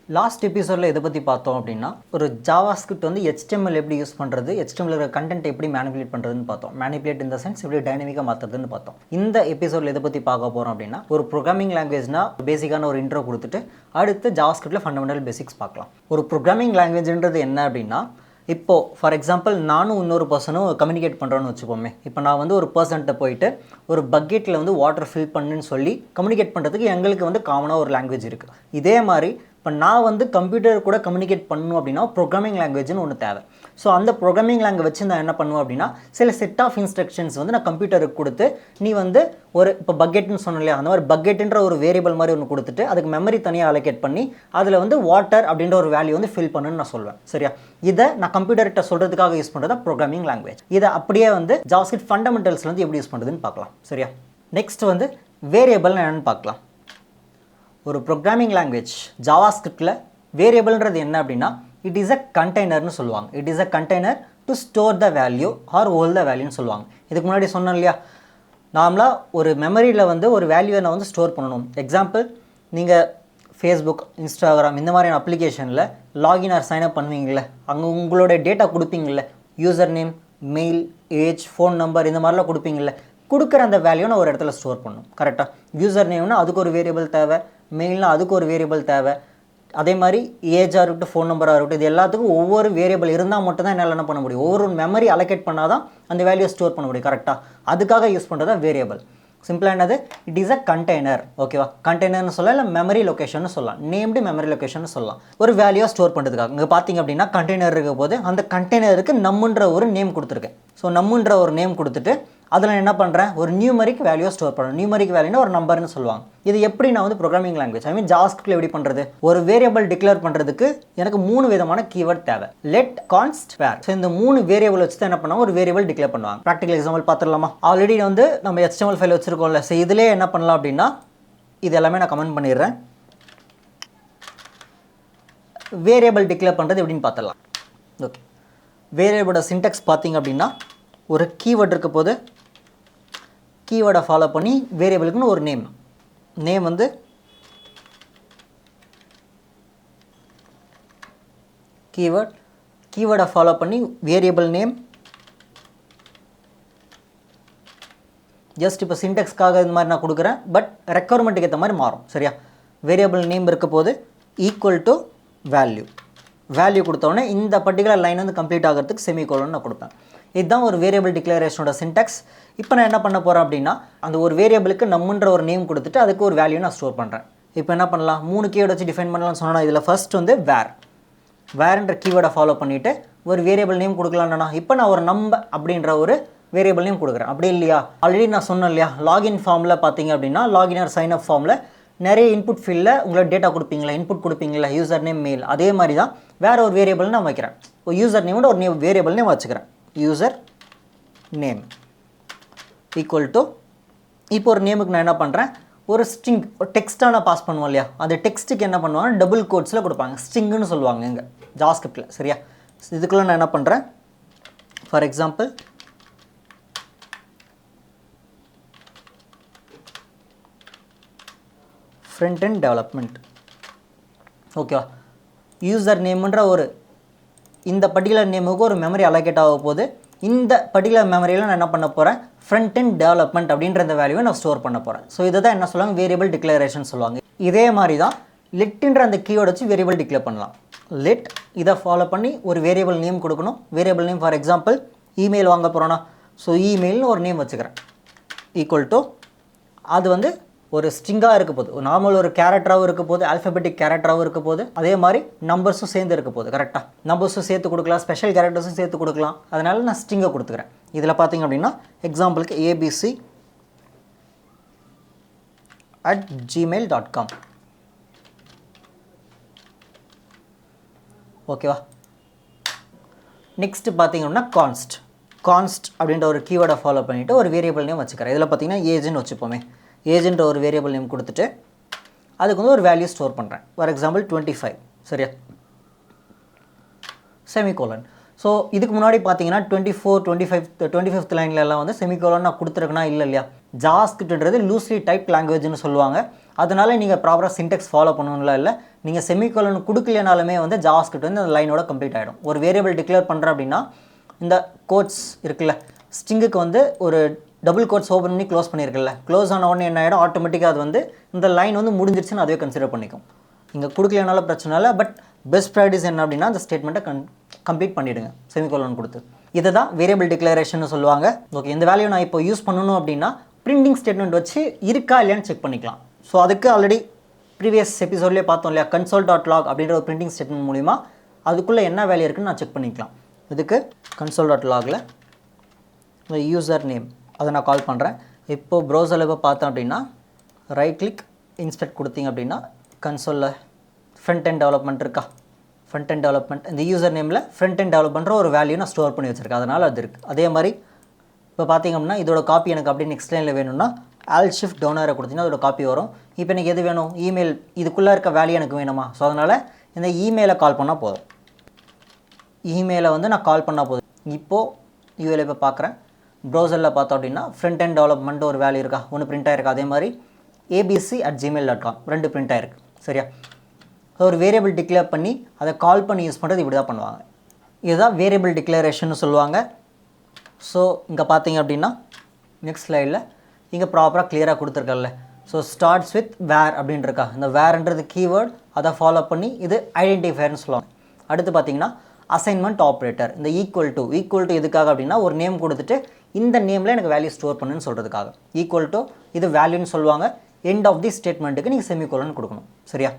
Last எபிசோடில் எதை பற்றி பார்த்தோம் அப்படின்னா ஒரு ஜாவாஸ்கிரிப்ட் வந்து HTML எப்படி யூஸ் பண்ணுறது, HTML இருக்கிற கண்டென்ட் எப்படி மேனிபுலேட் பண்ணுறதுன்னு பார்த்தோம். மேனிபுலேட் இந்த சென்ஸ் எப்படி டைனமிக்காக மாற்றுறதுன்னு பார்த்தோம். இந்த எபிசோடில் எதை பற்றி பார்க்க போகிறோம் அப்படின்னா ஒரு ப்ரோக்ராமிங் லாங்குவேஜ்னா பேசிக்கான ஒரு இன்ட்ரோ கொடுத்துட்டு அடுத்து ஜாவாஸ்கிரிப்டில் ஃபண்டமெண்டல் பேசிக்ஸ் பார்க்கலாம். ஒரு ப்ரோக்ராமிங் லாங்குவேஜ்ன்றது என்ன அப்படின்னா, இப்போது ஃபார் எக்ஸாம்பிள் நானும் இன்னொரு பர்சனும் கம்யூனிகேட் பண்ணுறோன்னு வச்சுப்போமே. இப்போ நான் வந்து ஒரு பர்சன்ட்ட போயிட்டு ஒரு பக்கெட்டில் வந்து வாட்டர் ஃபில் பண்ணுன்னு சொல்லி கம்யூனிகேட் பண்ணுறதுக்கு எங்களுக்கு வந்து காமனாக ஒரு லாங்குவேஜ் இருக்குது. இதே மாதிரி இப்போ நான் வந்து கம்ப்யூட்டர் கூட கம்யூனிகேட் பண்ணணும் அப்படின்னா ப்ரோக்ராமிங் லாங்குவேஜ்னு ஒன்று தேவை. ஸோ அந்த ப்ரோக்ராமிங் லாங்குவேஜ் வச்சு நான் என்ன பண்ணுவேன் அப்படின்னா சில செட் ஆஃப் இன்ஸ்ட்ரக்ஷன்ஸ் வந்து நான் கம்ப்யூட்டருக்கு கொடுத்து நீ வந்து ஒரு இப்போ பக்கெட்னு சொன்னேன் இல்லையா, அந்த மாதிரி பக்கெட்டுன்ற ஒரு வேரியபிள் மாதிரி ஒன்று கொடுத்துட்டு அதுக்கு மெமரி தனியாக அலோகேட் பண்ணி அதில் வந்து வாட்டர் அப்படின்ற ஒரு வேல்யூ வந்து ஃபில் பண்ணுன்னு நான் சொல்வேன். சரியா, இதை நான் கம்ப்யூட்டர்கிட்ட சொல்கிறதுக்காக யூஸ் பண்ணுறது ப்ரோக்ராமிங் லாங்குவேஜ். இதை அப்படியே வந்து ஜாவாஸ்கிரிப்ட் ஃபண்டமெண்டல்ஸ்ல வந்து எப்படி யூஸ் பண்ணுறதுன்னு பார்க்கலாம். சரியா, நெக்ஸ்ட் வந்து வேரியபிள்னு என்னென்னு பார்க்கலாம். ஒரு ப்ரோக்ராமிங் லாங்குவேஜ் ஜாவாஸ்கிரிப்டில் வேரியபிள்ன்றது என்ன அப்படின்னா இட் இஸ் அ கண்டெய்னர்னு சொல்லுவாங்க. It is a container to store the value or hold the வேல்யூன்னு சொல்லுவாங்க. இதுக்கு முன்னாடி சொன்னோம் இல்லையா, நார்மலாக ஒரு மெமரியில் வந்து ஒரு வேல்யூவை நான் வந்து ஸ்டோர் பண்ணணும். எக்ஸாம்பிள், நீங்கள் ஃபேஸ்புக், இன்ஸ்டாகிராம் இந்த மாதிரியான அப்ளிகேஷனில் லாகின் ஆர் சைன்அப் பண்ணுவீங்களே, அங்கே உங்களோட டேட்டா கொடுப்பீங்கள, user name, mail, age, phone number இந்த மாதிரிலாம் கொடுப்பீங்கள, கொடுக்குற அந்த வேல்யூ நான் ஒரு இடத்துல ஸ்டோர் பண்ணணும். கரெக்டாக, யூசர் நேம்னா அதுக்கு ஒரு வேரியபிள் தேவை, மெயில்னால் அதுக்கு ஒரு வேரியபிள் தேவை, அதே மாதிரி ஏஜாக இருக்கட்டும், ஃபோன் நம்பராக இருக்கட்டும், இது எல்லாத்துக்கும் ஒவ்வொரு வேரியபிள் இருந்தால் மட்டும் தான் என்னால் என்ன பண்ண முடியும், ஒவ்வொரு மெமரி அலோகேட் பண்ணால் தான் அந்த வேல்யூ ஸ்டோர் பண்ண முடியும். கரெக்டாக, அதுக்காக யூஸ் பண்ணுறது தான் வேரியபிள். சிம்பிளாக என்னது, இட் இஸ் அ கண்டெய்னர். ஓகேவா, கண்டெய்னர்னு சொல்லலாம், இல்லை மெமரி லொக்கேஷன் சொல்லலாம், நேம்டு மெமரி லொக்கேஷன் சொல்லலாம். ஒரு வேல்யூவை ஸ்டோர் பண்ணுறதுக்காக இங்கே பார்த்தீங்க அப்படின்னா கண்டெய்னர் இருக்க போது அந்த கண்டெய்னருக்கு நம்மன்ற ஒரு நேம் கொடுத்துருக்கேன். ஸோ நம்மன்ற ஒரு நேம் கொடுத்துட்டு அதில் என்ன பண்ணுறேன், ஒரு நியூமரிக் வேல்யூ ஸ்டோர் பண்ணணும். நியூமரிக் வேல்யூனா ஒரு நம்பர்னு சொல்லுவாங்க. இது எப்படி நான் வந்து ப்ரோக்ராமிங் லாங்குவேஜ் ஐ மீன் ஜாவாஸ்கிரிப்ட்ல எப்படி பண்ணுறது, ஒரு வேரியபிள் டிக்ளேர் பண்ணுறதுக்கு எனக்கு 3 விதமான கீவேர்ட் தேவை. லெட், கான்ஸ்ட், வேர். ஸோ இந்த 3 வேரியபிள் வச்சு தான் என்ன பண்ணுவாங்க, ஒரு வேரியபிள் டிக்ளேர் பண்ணுவாங்க. ப்ராக்டிகல் எக்ஸாம்பிள் பார்த்துடலாமா. ஆல்ரெடி வந்து நம்ம HTML ஃபைல் வச்சுருக்கோம்ல. ஸோ இதிலே என்ன பண்ணலாம் அப்படின்னா இது எல்லாமே நான் கமெண்ட் பண்ணிடுறேன். வேரியபிள் டிக்ளேர் பண்ணுறது எப்படின்னு பார்த்துடலாம். ஓகே, வேரியபிளோட சின்டெக்ஸ் பார்த்தீங்க அப்படின்னா ஒரு கீவேர்ட் இருக்க போது கீவேர்டை ஃபாலோ பண்ணி வேரியபிளுக்குன்னு ஒரு நேம் வந்து கீவேர்டை ஃபாலோ பண்ணி வேரியபிள் நேம். ஜஸ்ட் இப்போ சின்டெக்ஸ்க்காக இந்த மாதிரி நான் கொடுக்குறேன், பட் ரெக்குவயர்மெண்ட்டுக்கு ஏற்ற மாதிரி மாறும். சரியா, வேரியபிள் நேம் இருக்க போது ஈக்குவல் டு வேல்யூ கொடுத்தோடனே இந்த பர்டிகுலர் லைன் வந்து கம்ப்ளீட் ஆகிறதுக்கு செமிகோலன் நான் கொடுப்பேன். இதுதான் ஒரு வேரியபிள் டிக்ளரேஷனோட சின்டெக்ஸ். இப்போ நான் என்ன பண்ண போகிறேன் அப்படின்னா அந்த ஒரு வேரியபிளுக்கு நம்மன்ற ஒரு நேம் கொடுத்துட்டு அதுக்கு ஒரு வேல்யூ நான் ஸ்டோர் பண்ணுறேன். இப்போ என்ன பண்ணலாம், 3 கீவேர்டு வச்சு டிஃபைன் பண்ணலாம்னு சொன்னால் இதில் ஃபர்ஸ்ட் வந்து வேர்ன்ற கீவேர்டை ஃபாலோ பண்ணிவிட்டு ஒரு வேரியபிள் நேம் கொடுக்கலாம்னா இப்போ நான் ஒரு அப்படின்ற ஒரு வேரியபிள் நேம் கொடுக்குறேன். அப்படி இல்லையா, ஆல்ரெடி நான் சொன்னேன் இல்லையா, லாகின் ஃபார்மில் பார்த்தீங்க அப்படின்னா லாகின் ஆர் சைன் அப் ஃபார்மில் நிறைய இன்புட் ஃபீல்டில் உங்களோட டேட்டா கொடுப்பீங்களா, இன்புட் கொடுப்பீங்களா, யூசர் நேம், மெயில். அதே மாதிரி தான் வேறு ஒரு வேரியபிள் நான் வைக்கிறேன். ஒரு யூசர் நேமோட ஒரு வேரியபிள் நேம் வச்சுக்கிறேன். யூசர் நேம் ஈக்குவல் டு இப்போ ஒரு நேமுக்கு நான் என்ன பண்ணுறேன், ஒரு ஸ்ட்ரிங், ஒரு டெக்ஸ்ட்டாக நான் பாஸ் பண்ணுவோம் இல்லையா, அந்த டெக்ஸ்ட்டுக்கு என்ன பண்ணுவாங்க, டபுள் கோட்ஸில் கொடுப்பாங்க, ஸ்ட்ரிங்குன்னு சொல்லுவாங்க இங்கே ஜாவாஸ்கிரிப்டில். சரியா, இதுக்குள்ளே நான் என்ன பண்ணுறேன், for example front and development. ஓகேவா, யூசர் நேம்ன்ற ஒரு இந்த பர்டிகுலர் நேமுக்கு ஒரு மெமரி அலோகேட் ஆக போது இந்த பர்டிகுலர் மெமரியில் நான் என்ன பண்ண போகிறேன், ஃப்ரண்ட் அண்ட் டெவலப்மெண்ட் அப்படின்ற இந்த வேல்யூவை நான் ஸ்டோர் பண்ண போகிறேன். ஸோ இதை தான் என்ன சொல்லுவாங்க, வேரியபிள் டிக்ளரேஷன் சொல்லுவாங்க. இதே மாதிரி தான் லெட்ன்ற அந்த கீவேர்டு வச்சு வேரியபிள் டிக்ளேர் பண்ணலாம். லெட் இதை ஃபாலோ பண்ணி ஒரு வேரியபிள் நேம் கொடுக்கணும். Variable name for example email வாங்க போகிறோன்னா ஸோ இமெயில்னு ஒரு நேம் வச்சுக்கிறேன். ஈக்குவல் டு அது வந்து ஒரு ஸ்ட்ரிங்காக இருக்க போது, ஒரு நார்மல் ஒரு கேரக்டராகவும் இருக்க போது, ஆல்ஃபபெட்டிக் கேரக்டராகவும் இருக்க போது, அதே மாதிரி நம்பர்ஸும் சேர்ந்து இருக்க போது. கரெக்டாக, நம்பர்ஸும் சேர்த்து கொடுக்கலாம், ஸ்பெஷல் கேரக்டர்ஸும் சேர்த்து கொடுக்கலாம். அதனால் நான் ஸ்ட்ரிங்கை கொடுத்துக்கிறேன். இதில் பார்த்தீங்க அப்படின்னா எக்ஸாம்பிளுக்கு abc@gmail.com. ஓகேவா, நெக்ஸ்ட்டு பார்த்தீங்க அப்படின்னா கான்ஸ்ட் அப்படின்ற ஒரு கீவேர்டை ஃபாலோ பண்ணிவிட்டு ஒரு வேரியபிள் நேம் வச்சுக்கிறேன். இதில் பார்த்தீங்கன்னா ஏஜ்னு வச்சுப்போமே, ஏஜென்ட் ஒரு வேரியபிள் நேம் கொடுத்துட்டு அதுக்கு வந்து ஒரு வேல்யூ ஸ்டோர் பண்ணுறேன். For example 25. சரியா, செமிகோலன். ஸோ இதுக்கு முன்னாடி பார்த்தீங்கன்னா 25th லைன்ல எல்லாம் வந்து செமிகோலன் நான் கொடுத்துருக்கேன்னா இல்லை இல்லையா. ஜாவாஸ்கிரிப்ட்ன்றது லூஸ்லி டைப் லாங்குவேஜ்னு சொல்லுவாங்க. அதனால் நீங்கள் ப்ராப்பராக சின்டெக்ஸ் ஃபாலோ பண்ணணும்லாம் இல்லை. நீங்கள் செமிகோலன் கொடுக்கலனாலுமே வந்து ஜாவாஸ்கிரிப்ட் வந்து அந்த லைனோட கம்ப்ளீட் ஆகிடும். ஒரு வேரியபிள் டிக்ளேர் பண்ணுறேன் அப்படின்னா இந்த கோட்ஸ் இருக்குல்ல, ஸ்ட்ரிங்குக்கு வந்து ஒரு டபுள் கோட்ஸ் ஓப்பன் பண்ணி க்ளோஸ் பண்ணியிருக்குல்ல, க்ளோஸ் ஆன உடனே என்ன ஆகிடும், ஆட்டோமேட்டிக்காக அது வந்து இந்த லைன் வந்து முடிஞ்சிருச்சுன்னு அதுவே கன்சிடர் பண்ணிக்கும். இங்கே கொடுக்கலனாலும் பிரச்சனை இல்லை. பட் பெஸ்ட் ப்ராக்டிஸ் என்ன அப்படின்னா அந்த ஸ்டேட்மெண்ட்டை கம்ப்ளீட் பண்ணிவிடுங்க செமிகோலன் கொடுத்து. இதை தான் வேரியபிள் டிக்ளரேஷன் சொல்லுவாங்க. ஓகே, இந்த வேல்யூ நான் இப்போ யூஸ் பண்ணணும் அப்படின்னா பிரிண்டிங் ஸ்டேட்மெண்ட் வச்சு இருக்கா இல்லையான்னு செக் பண்ணிக்கலாம். ஸோ அதுக்கு ஆல்ரெடி ப்ரீவியஸ் எபிசோட்லேயே பார்த்தோம் இல்லையா, console.log அப்படின்ற ஒரு பிரிண்டிங் ஸ்டேட்மெண்ட் மூலிமா அதுக்குள்ளே என்ன வேல்யூ இருக்குன்னு நான் செக் பண்ணிக்கலாம். இதுக்கு console.logல யூசர் நேம் அதை நான் கால் பண்ணுறேன். இப்போது ப்ரௌசரில் இப்போ பார்த்தோம் அப்படின்னா ரைட் கிளிக் இன்ஸ்பெக்ட் கொடுத்தீங்க அப்படின்னா கன்சோலில் ஃப்ரண்ட் எண்ட் டெவலப்மெண்ட் இருக்கா, ஃப்ரண்ட் எண்ட் டெவலப்மெண்ட் இந்த யூசர் நேமில் ஃப்ரண்ட் எண்ட் டெவலப்மெண்ட்ற ஒரு வேல்யூ நான் ஸ்டோர் பண்ணி வச்சுருக்கேன். அதனால் அது இருக்குது. அதே மாதிரி இப்போ பார்த்திங்க அப்படின்னா இதோட காப்பி எனக்கு அப்படி நெக்ஸ்ட் லைனில் வேணும்னா ஆல் ஷிஃப்ட் டவுன் ஆரை கொடுத்தீங்கன்னா அதோட காப்பி வரும். இப்போ எனக்கு எது வேணும், இமெயில் இதுக்குள்ளே இருக்க வேல்யூ எனக்கு வேணுமா, ஸோ அதனால் இந்த இமெயிலை கால் பண்ணால் போதும். இமெயிலை வந்து நான் கால் பண்ணால் போதும். இப்போது யூஎல் இப்போ பார்க்குறேன், ப்ரௌசரில் பார்த்தோம் அப்படின்னா ஃப்ரண்ட் எண்ட் டெவலப்மெண்ட் ஒரு வேல்யூ இருக்கா, ஒன்று பிரிண்ட் ஆகிருக்கா. அதே மாதிரி abc@gmail.com 2 பிரிண்ட் ஆகிருக்கு. சரியா, ஒரு வேரியபிள் டிக்ளேர் பண்ணி அதை கால் பண்ணி யூஸ் பண்ணுறது இப்படி தான் பண்ணுவாங்க. இதுதான் வேரியபிள் டிக்ளரேஷன் சொல்லுவாங்க. ஸோ இங்கே பார்த்தீங்க அப்படின்னா நெக்ஸ்ட் ஸ்லைடில் இங்கே ப்ராப்பராக கிளியராக கொடுத்துருக்கல. ஸோ ஸ்டார்ட்ஸ் வித் வேர் அப்படின்னு இருக்கா, இந்த வேர்ன்றது கீவேர்ட், அதை ஃபாலோ பண்ணி இது ஐடென்டிஃபயர்னு சொல்லுவாங்க. அடுத்து பார்த்தீங்கன்னா அசைன்மெண்ட் ஆப்ரேட்டர், இந்த ஈக்குவல் டு எதுக்காக அப்படின்னா ஒரு நேம் கொடுத்துட்டு இந்த நேமில் எனக்கு வேல்யூ ஸ்டோர் பண்ணுன்னு சொல்கிறதுக்காக. ஈக்குவல் டு இது வேல்யூன்னு சொல்லுவாங்க. எண்ட் ஆஃப் தி ஸ்டேட்மெண்ட்டுக்கு நீங்கள் செமிகோலன் கொடுக்கணும். சரியா.